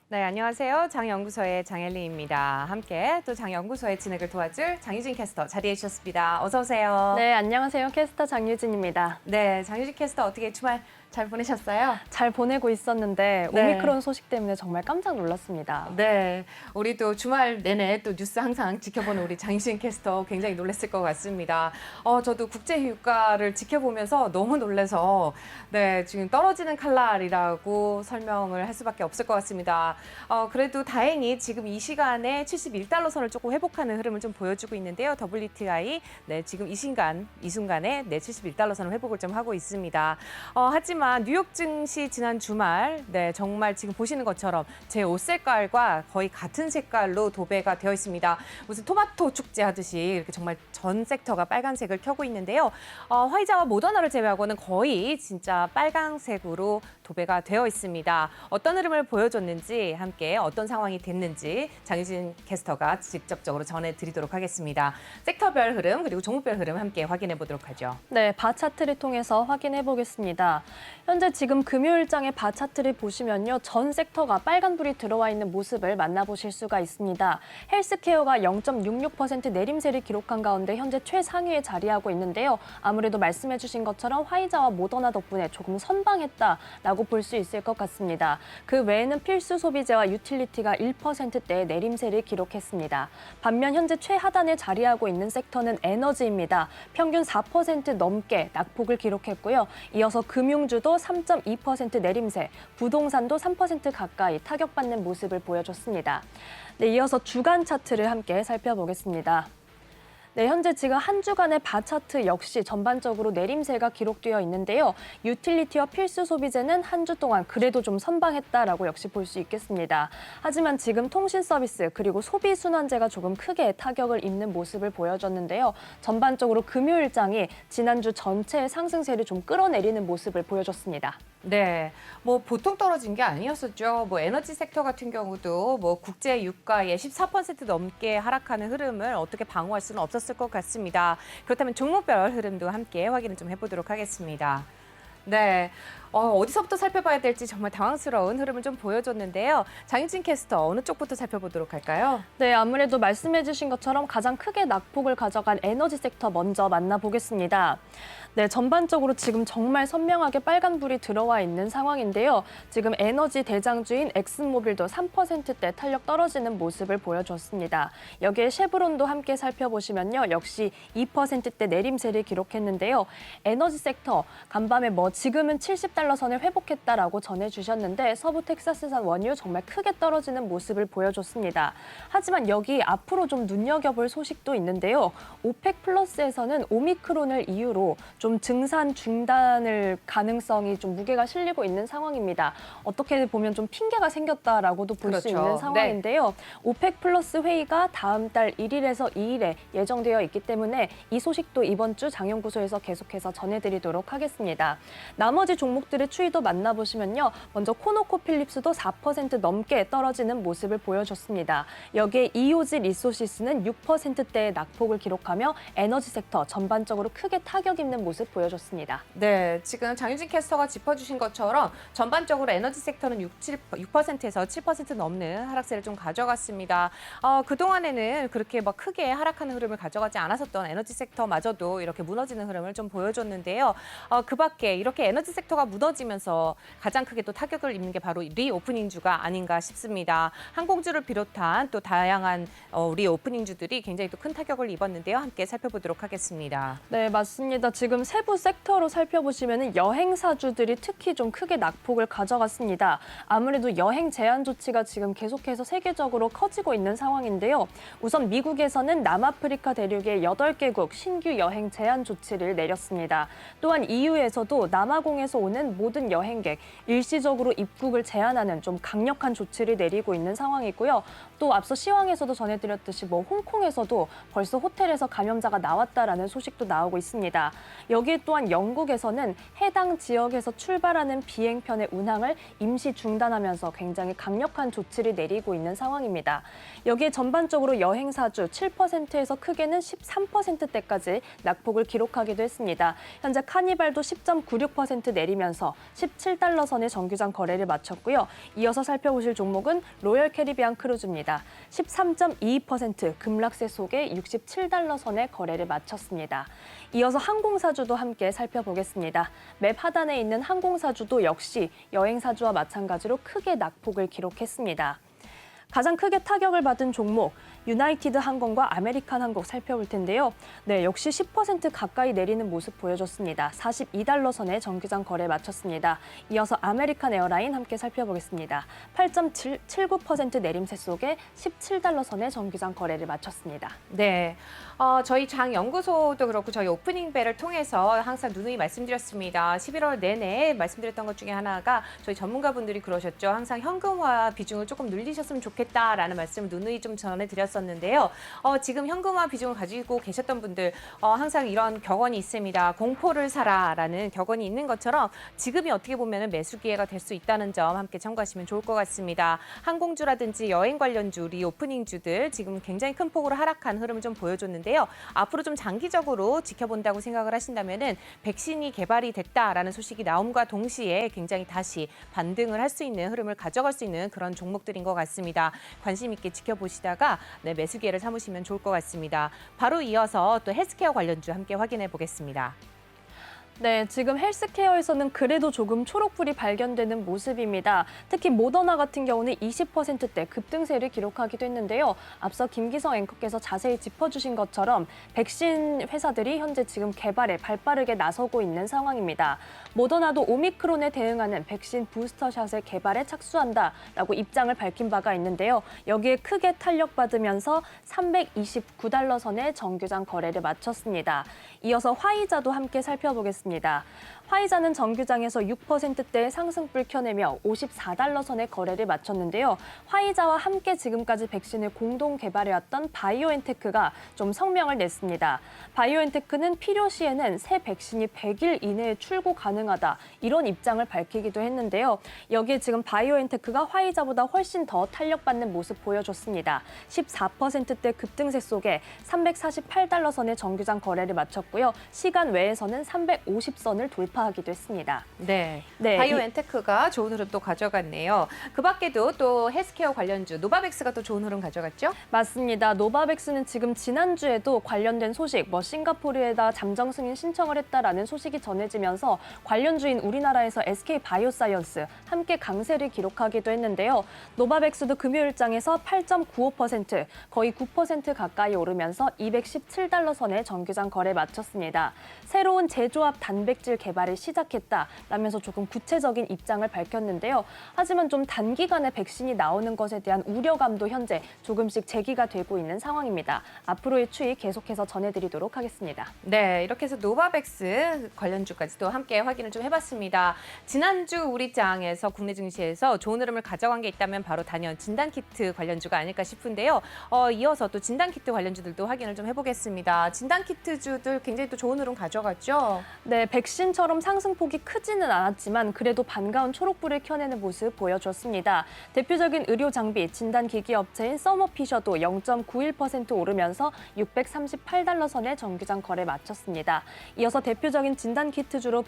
네, 안녕하세요. 장연구소의 장엘리입니다. 함께 또 장연구소의 진행을 도와줄 장유진 캐스터 자리해 주셨습니다. 어서 오세요. 네, 안녕하세요. 캐스터 장유진입니다. 네, 장유진 캐스터 어떻게 주말 잘 보내셨어요? 잘 보내고 있었는데 네. 오미크론 소식 때문에 정말 깜짝 놀랐습니다. 네, 우리 또 주말 내내 또 뉴스 항상 지켜보는 우리 장유진 캐스터 굉장히 놀랐을 것 같습니다. 저도 국제유가를 지켜보면서 너무 놀라서 네, 지금 떨어지는 칼날이라고 설명을 할 수밖에 없을 것 같습니다. 그래도 다행히 지금 이 시간에 71달러 선을 조금 회복하는 흐름을 좀 보여주고 있는데요. WTI 네, 지금 이 순간에 네, 71달러 선을 회복을 좀 하고 있습니다. 하지만 뉴욕 증시 지난 주말 네, 정말 지금 보시는 것처럼 제 옷 색깔과 거의 같은 색깔로 도배가 되어 있습니다. 무슨 토마토 축제 하듯이 이렇게 정말 전 섹터가 빨간색을 켜고 있는데요. 화이자와 모더나를 제외하고는 거의 진짜 빨간색으로 도배가 되어 있습니다. 어떤 흐름을 보여줬는지 함께 어떤 상황이 됐는지 장유진 캐스터가 직접적으로 전해드리도록 하겠습니다. 섹터별 흐름 그리고 종목별 흐름 함께 확인해 보도록 하죠. 네, 바 차트를 통해서 확인해 보겠습니다. 현재 지금 금요일장의 바 차트를 보시면요. 전 섹터가 빨간불이 들어와 있는 모습을 만나보실 수가 있습니다. 헬스케어가 0.66% 내림세를 기록한 가운데 현재 최상위에 자리하고 있는데요. 아무래도 말씀해 주신 것처럼 화이자와 모더나 덕분에 조금 선방했다라고 볼 수 있을 것 같습니다. 그 외에는 필수 소비재와 유틸리티가 1%대의 내림세를 기록했습니다. 반면 현재 최하단에 자리하고 있는 섹터는 에너지입니다. 평균 4% 넘게 낙폭을 기록했고요. 이어서 금융주도 3.2% 내림세, 부동산도 3% 가까이 타격받는 모습을 보여줬습니다. 네, 이어서 주간 차트를 함께 살펴보겠습니다. 네, 현재 지금 한 주간의 바 차트 역시 전반적으로 내림세가 기록되어 있는데요. 유틸리티와 필수 소비재는 한 주 동안 그래도 좀 선방했다라고 역시 볼 수 있겠습니다. 하지만 지금 통신 서비스 그리고 소비 순환재가 조금 크게 타격을 입는 모습을 보여줬는데요. 전반적으로 금요일장이 지난주 전체의 상승세를 좀 끌어내리는 모습을 보여줬습니다. 네, 뭐 보통 떨어진 게 아니었었죠. 뭐 에너지 섹터 같은 경우도 뭐 국제 유가의 14% 넘게 하락하는 흐름을 어떻게 방어할 수는 없었을 것 같습니다. 그렇다면 종목별 흐름도 함께 확인을 좀 해보도록 하겠습니다. 네, 어디서부터 살펴봐야 될지 정말 당황스러운 흐름을 좀 보여줬는데요. 장윤진 캐스터 어느 쪽부터 살펴보도록 할까요? 네, 아무래도 말씀해 주신 것처럼 가장 크게 낙폭을 가져간 에너지 섹터 먼저 만나보겠습니다. 네, 전반적으로 지금 정말 선명하게 빨간불이 들어와 있는 상황인데요. 지금 에너지 대장주인 엑슨모빌도 3%대 탄력 떨어지는 모습을 보여줬습니다. 여기에 쉐브론도 함께 살펴보시면요. 역시 2%대 내림세를 기록했는데요. 에너지 섹터 간밤에 지금은 70달러 선을 회복했다라고 전해주셨는데 서부 텍사스산 원유 정말 크게 떨어지는 모습을 보여줬습니다. 하지만 여기 앞으로 좀 눈여겨볼 소식도 있는데요. 오펙 플러스에서는 오미크론을 이유로 좀 증산 중단을 가능성이 좀 무게가 실리고 있는 상황입니다. 어떻게 보면 좀 핑계가 생겼다라고도 볼 수 그렇죠. 있는 상황인데요. 오펙 플러스 회의가 다음 달 1일에서 2일에 예정되어 있기 때문에 이 소식도 이번 주 장연구소에서 계속해서 전해드리도록 하겠습니다. 나머지 종목들의 추이도 만나보시면요. 먼저 코노코필립스도 4% 넘게 떨어지는 모습을 보여줬습니다. 여기에 이오지 리소시스는 6%대의 낙폭을 기록하며 에너지 섹터 전반적으로 크게 타격 입는 모습 보여줬습니다. 네, 지금 장유진 캐스터가 짚어주신 것처럼 전반적으로 에너지 섹터는 6%에서 7% 넘는 하락세를 좀 가져갔습니다. 그동안에는 그렇게 막 크게 하락하는 흐름을 가져가지 않았었던 에너지 섹터마저도 이렇게 무너지는 흐름을 좀 보여줬는데요. 그 밖에 이렇게 에너지 섹터가 무너지면서 가장 크게 또 타격을 입는 게 바로 리오프닝주가 아닌가 싶습니다. 항공주를 비롯한 또 다양한 리오프닝주들이 굉장히 또 큰 타격을 입었는데요. 함께 살펴보도록 하겠습니다. 네, 맞습니다. 지금 세부 섹터로 살펴보시면 여행사주들이 특히 좀 크게 낙폭을 가져갔습니다. 아무래도 여행 제한 조치가 지금 계속해서 세계적으로 커지고 있는 상황인데요. 우선 미국에서는 남아프리카 대륙의 8개국 신규 여행 제한 조치를 내렸습니다. 또한 EU에서도 남아공에서 오는 모든 여행객 일시적으로 입국을 제한하는 좀 강력한 조치를 내리고 있는 상황이고요. 또 앞서 시황에서도 전해드렸듯이 홍콩에서도 벌써 호텔에서 감염자가 나왔다라는 소식도 나오고 있습니다. 여기에 또한 영국에서는 해당 지역에서 출발하는 비행편의 운항을 임시 중단하면서 굉장히 강력한 조치를 내리고 있는 상황입니다. 여기에 전반적으로 여행사주 7%에서 크게는 13%대까지 낙폭을 기록하기도 했습니다. 현재 카니발도 10.96% 0.26% 내리면서 17달러 선의 정규장 거래를 마쳤고요. 이어서 살펴보실 종목은 로열 캐리비안 크루즈입니다. 13.22% 급락세 속에 67달러 선의 거래를 마쳤습니다. 이어서 항공사주도 함께 살펴보겠습니다. 맵 하단에 있는 항공사주도 역시 여행사주와 마찬가지로 크게 낙폭을 기록했습니다. 가장 크게 타격을 받은 종목, 유나이티드 항공과 아메리칸 항공 살펴볼 텐데요. 네, 역시 10% 가까이 내리는 모습 보여줬습니다. 42달러 선의 정규장 거래 마쳤습니다. 이어서 아메리칸 에어라인 함께 살펴보겠습니다. 8.79% 내림세 속에 17달러 선의 정규장 거래를 마쳤습니다. 네, 저희 장 연구소도 그렇고 저희 오프닝 벨을 통해서 항상 누누이 말씀드렸습니다. 11월 내내 말씀드렸던 것 중에 하나가 저희 전문가분들이 그러셨죠. 항상 현금화 비중을 조금 늘리셨으면 좋겠다라는 말씀을 누누이 좀 전해드렸었는데요. 지금 현금화 비중을 가지고 계셨던 분들 항상 이런 격언이 있습니다. 공포를 사라라는 격언이 있는 것처럼 지금이 어떻게 보면 매수 기회가 될 수 있다는 점 함께 참고하시면 좋을 것 같습니다. 항공주라든지 여행 관련주, 리오프닝주들 지금 굉장히 큰 폭으로 하락한 흐름을 좀 보여줬는데요. 앞으로 좀 장기적으로 지켜본다고 생각을 하신다면은 백신이 개발이 됐다라는 소식이 나옴과 동시에 굉장히 다시 반등을 할 수 있는 흐름을 가져갈 수 있는 그런 종목들인 것 같습니다. 관심 있게 지켜보시다가 네, 매수 기회를 삼으시면 좋을 것 같습니다. 바로 이어서 또 헬스케어 관련주 함께 확인해 보겠습니다. 네, 지금 헬스케어에서는 그래도 조금 초록불이 발견되는 모습입니다. 특히 모더나 같은 경우는 20%대 급등세를 기록하기도 했는데요. 앞서 김기성 앵커께서 자세히 짚어주신 것처럼 백신 회사들이 현재 지금 개발에 발빠르게 나서고 있는 상황입니다. 모더나도 오미크론에 대응하는 백신 부스터샷의 개발에 착수한다라고 입장을 밝힌 바가 있는데요. 여기에 크게 탄력받으면서 329달러 선의 정규장 거래를 마쳤습니다. 이어서 화이자도 함께 살펴보겠습니다. 화이자는 정규장에서 6%대의 상승불 켜내며 54달러 선의 거래를 마쳤는데요. 화이자와 함께 지금까지 백신을 공동 개발해왔던 바이오엔테크가 좀 성명을 냈습니다. 바이오엔테크는 필요시에는 새 백신이 100일 이내에 출고 가능하다 이런 입장을 밝히기도 했는데요. 여기에 지금 바이오엔테크가 화이자보다 훨씬 더 탄력받는 모습 보여줬습니다. 14%대 급등세 속에 348달러 선의 정규장 거래를 마쳤고요. 시간 외에서는 350선을 돌파하기도 했습니다. 네, 네, 바이오엔테크가 좋은 흐름 또 가져갔네요. 그 밖에도 또 헬스케어 관련주 노바백스가 또 좋은 흐름 가져갔죠? 맞습니다. 노바백스는 지금 지난주에도 관련된 소식, 싱가포르에다 잠정 승인 신청을 했다라는 소식이 전해지면서 관련주인 우리나라에서 SK 바이오사이언스 함께 강세를 기록하기도 했는데요. 노바백스도 금요일장에서 8.95%, 거의 9% 가까이 오르면서 217달러 선의 정규장 거래 마쳤습니다. 새로운 제조합 단백질 개발을 시작했다라면서 조금 구체적인 입장을 밝혔는데요. 하지만 좀 단기간에 백신이 나오는 것에 대한 우려감도 현재 조금씩 제기가 되고 있는 상황입니다. 앞으로의 추이 계속해서 전해드리도록 하겠습니다. 네, 이렇게 해서 노바백스 관련주까지도 함께 확인을 좀 해봤습니다. 지난주 우리 장에서 국내 증시에서 좋은 흐름을 가져간 게 있다면 바로 단연 진단키트 관련주가 아닐까 싶은데요. 이어서 또 진단키트 관련주들도 확인을 좀 해보겠습니다. 진단키트주들 굉장히 또 좋은 흐름 가져갔죠? 네, 백신처럼 상승폭이 크지는 않았지만 그래도 반가운 초록불을 켜내는 모습 보여줬습니다. 대표적인 의료 장비 진단기기 업체인 서머피셔도 0.91% 오르면서 638달러 선의 정규장 거래 마쳤습니다. 이어서 대표적인 진단키트주로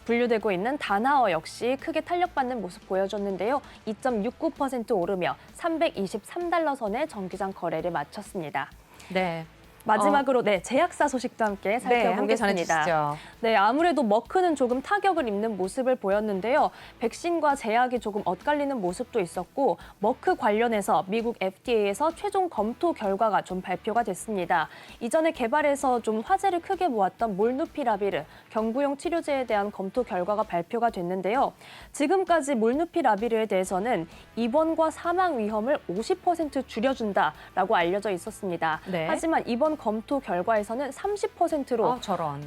분류되고 있는 다나어 역시 크게 탄력받는 모습 보여줬는데요. 2.69% 오르며 323달러 선의 정규장 거래를 마쳤습니다. 네. 마지막으로 제약사 소식도 함께 살펴보겠습니다. 함께 전해주시죠. 네, 아무래도 머크는 조금 타격을 입는 모습을 보였는데요. 백신과 제약이 조금 엇갈리는 모습도 있었고 머크 관련해서 미국 FDA에서 최종 검토 결과가 좀 발표가 됐습니다. 이전에 개발해서 좀 화제를 크게 모았던 몰누피라비르 경부용 치료제에 대한 검토 결과가 발표가 됐는데요. 지금까지 몰누피라비르에 대해서는 입원과 사망 위험을 50% 줄여준다라고 알려져 있었습니다. 네. 하지만 이번 검토 결과에서는 30%로 저런.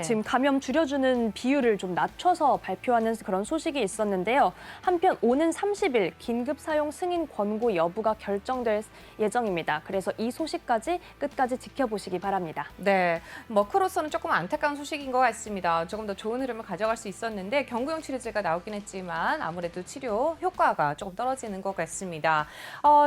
지금 감염 줄여주는 비율을 좀 낮춰서 발표하는 그런 소식이 있었는데요. 한편 오는 30일 긴급 사용 승인 권고 여부가 결정될 예정입니다. 그래서 이 소식까지 끝까지 지켜보시기 바랍니다. 네, 머크로서는 조금 안타까운 소식인 것 같습니다. 조금 더 좋은 흐름을 가져갈 수 있었는데 경구용 치료제가 나오긴 했지만 아무래도 치료 효과가 조금 떨어지는 것 같습니다.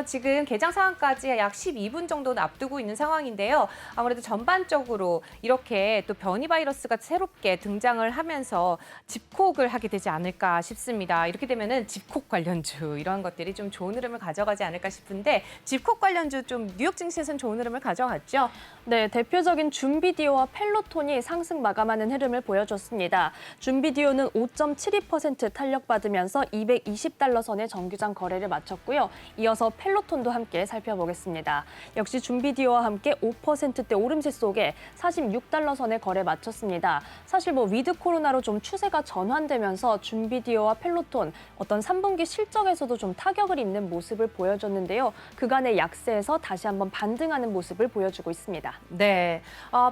지금 개장 상황까지 약 12분 정도 앞두고 있는 상황인데 있는데요. 아무래도 전반적으로 이렇게 또 변이 바이러스가 새롭게 등장을 하면서 집콕을 하게 되지 않을까 싶습니다. 이렇게 되면은 집콕 관련주 이런 것들이 좀 좋은 흐름을 가져가지 않을까 싶은데 집콕 관련주 좀 뉴욕 증시에서는 좋은 흐름을 가져갔죠. 네, 대표적인 줌비디오와 펠로톤이 상승 마감하는 흐름을 보여줬습니다. 줌비디오는 5.72% 탄력받으면서 220달러 선의 정규장 거래를 마쳤고요. 이어서 펠로톤도 함께 살펴보겠습니다. 역시 줌비디오와 함께 5%대 오름세 속에 46달러 선의 거래 마쳤습니다. 사실 위드 코로나로 좀 추세가 전환되면서 줌비디오와 펠로톤 어떤 3분기 실적에서도 좀 타격을 입는 모습을 보여줬는데요. 그간의 약세에서 다시 한번 반등하는 모습을 보여주고 있습니다. 네,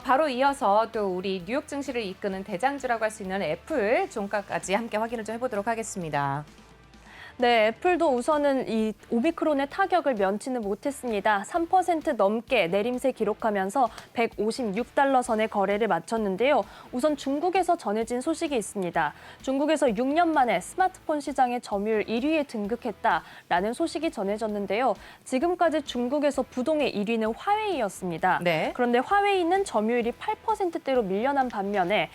바로 이어서 또 우리 뉴욕 증시를 이끄는 대장주라고 할 수 있는 애플 종가까지 함께 확인을 좀 해보도록 하겠습니다. 네, 애플도 우선은 이 오미크론의 타격을 면치는 못했습니다. 3% 넘게 내림세 기록하면서 156달러 선의 거래를 마쳤는데요. 우선 중국에서 전해진 소식이 있습니다. 중국에서 6년 만에 스마트폰 시장의 점유율 1위에 등극했다라는 소식이 전해졌는데요. 지금까지 중국에서 부동의 1위는 화웨이였습니다. 네. 그런데 화웨이는 점유율이 8%대로 밀려난 반면에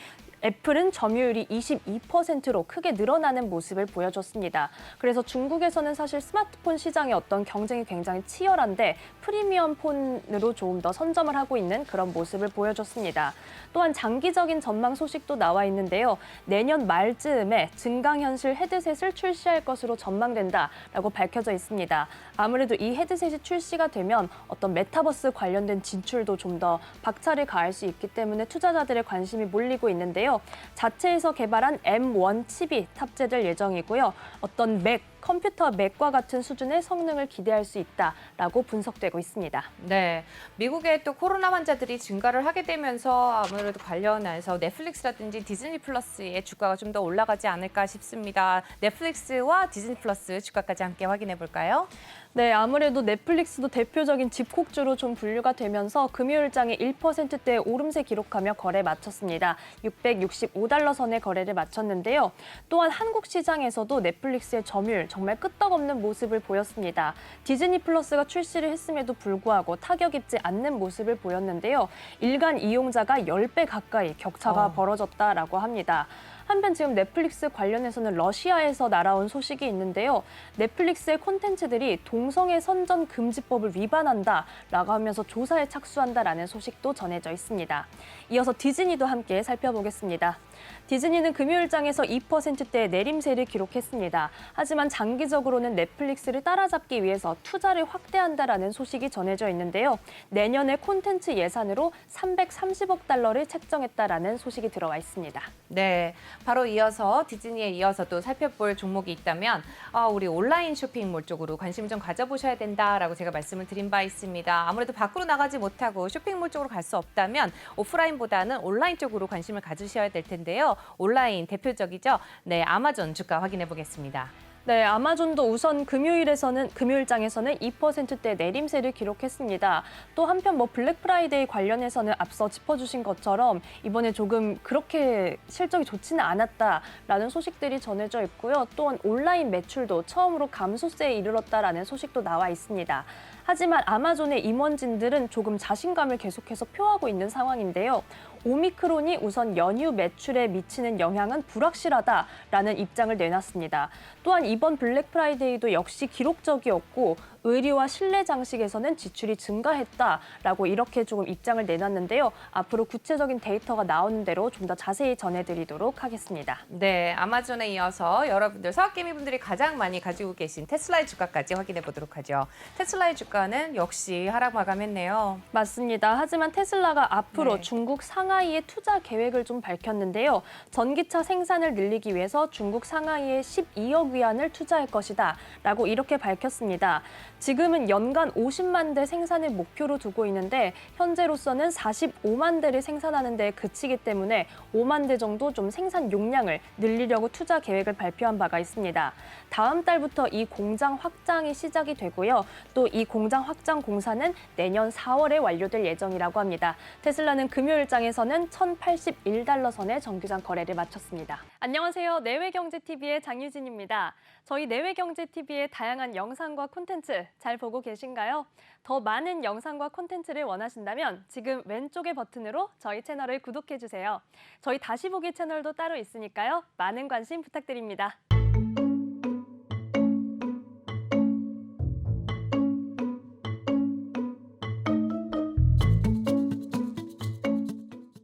애플은 점유율이 22%로 크게 늘어나는 모습을 보여줬습니다. 그래서 중국에서는 사실 스마트폰 시장의 어떤 경쟁이 굉장히 치열한데 프리미엄 폰으로 조금 더 선점을 하고 있는 그런 모습을 보여줬습니다. 또한 장기적인 전망 소식도 나와 있는데요. 내년 말쯤에 증강현실 헤드셋을 출시할 것으로 전망된다라고 밝혀져 있습니다. 아무래도 이 헤드셋이 출시가 되면 어떤 메타버스 관련된 진출도 좀 더 박차를 가할 수 있기 때문에 투자자들의 관심이 몰리고 있는데요. 자체에서 개발한 M1 칩이 탑재될 예정이고요. 어떤 컴퓨터 맥과 같은 수준의 성능을 기대할 수 있다라고 분석되고 있습니다. 네, 미국의 또 코로나 환자들이 증가를 하게 되면서 아무래도 관련해서 넷플릭스라든지 디즈니 플러스의 주가가 좀 더 올라가지 않을까 싶습니다. 넷플릭스와 디즈니 플러스 주가까지 함께 확인해 볼까요? 네, 아무래도 넷플릭스도 대표적인 집콕주로 좀 분류가 되면서 금요일장에 1%대 오름세 기록하며 거래 마쳤습니다. 665달러 선의 거래를 마쳤는데요. 또한 한국 시장에서도 넷플릭스의 점유율 정말 끄떡없는 모습을 보였습니다. 디즈니 플러스가 출시를 했음에도 불구하고 타격 입지 않는 모습을 보였는데요. 일간 이용자가 10배 가까이 격차가 벌어졌다라고 합니다. 한편 지금 넷플릭스 관련해서는 러시아에서 날아온 소식이 있는데요. 넷플릭스의 콘텐츠들이 동성애 선전 금지법을 위반한다라고 하면서 조사에 착수한다라는 소식도 전해져 있습니다. 이어서 디즈니도 함께 살펴보겠습니다. 디즈니는 금요일장에서 2%대 내림세를 기록했습니다. 하지만 장기적으로는 넷플릭스를 따라잡기 위해서 투자를 확대한다라는 소식이 전해져 있는데요. 내년에 콘텐츠 예산으로 330억 달러를 책정했다라는 소식이 들어와 있습니다. 네, 바로 이어서 디즈니에 이어서 또 살펴볼 종목이 있다면 우리 온라인 쇼핑몰 쪽으로 관심 좀 가져보셔야 된다라고 제가 말씀을 드린 바 있습니다. 아무래도 밖으로 나가지 못하고 쇼핑몰 쪽으로 갈 수 없다면 오프라인보다는 온라인 쪽으로 관심을 가지셔야 될 텐데요. 온라인 대표적이죠. 네, 아마존 주가 확인해 보겠습니다. 네, 아마존도 우선 금요일장에서는 2%대 내림세를 기록했습니다. 또 한편 블랙 프라이데이 관련해서는 앞서 짚어주신 것처럼 이번에 조금 그렇게 실적이 좋지는 않았다라는 소식들이 전해져 있고요. 또한 온라인 매출도 처음으로 감소세에 이르렀다라는 소식도 나와 있습니다. 하지만 아마존의 임원진들은 조금 자신감을 계속해서 표하고 있는 상황인데요. 오미크론이 우선 연휴 매출에 미치는 영향은 불확실하다라는 입장을 내놨습니다. 또한 이번 블랙 프라이데이도 역시 기록적이었고 의류와 실내 장식에서는 지출이 증가했다라고 이렇게 조금 입장을 내놨는데요. 앞으로 구체적인 데이터가 나오는 대로 좀 더 자세히 전해드리도록 하겠습니다. 네, 아마존에 이어서 여러분들 서학개미분들이 가장 많이 가지고 계신 테슬라의 주가까지 확인해 보도록 하죠. 테슬라의 주가는 역시 하락 마감했네요. 맞습니다. 하지만 테슬라가 앞으로 네. 중국 상하이에 투자 계획을 좀 밝혔는데요. 전기차 생산을 늘리기 위해서 중국 상하이에 12억 위안을 투자할 것이다 라고 이렇게 밝혔습니다. 지금은 연간 50만 대 생산을 목표로 두고 있는데 현재로서는 45만 대를 생산하는 데 그치기 때문에 5만 대 정도 좀 생산 용량을 늘리려고 투자 계획을 발표한 바가 있습니다. 다음 달부터 이 공장 확장이 시작이 되고요. 또 이 공장 확장 공사는 내년 4월에 완료될 예정이라고 합니다. 테슬라는 금요일장에서는 1,081달러 선의 정규장 거래를 마쳤습니다. 안녕하세요. 내외경제TV의 장유진입니다. 저희 내외경제TV의 다양한 영상과 콘텐츠 잘 보고 계신가요? 더 많은 영상과 콘텐츠를 원하신다면 지금 왼쪽의 버튼으로 저희 채널을 구독해주세요. 저희 다시 보기 채널도 따로 있으니까요. 많은 관심 부탁드립니다.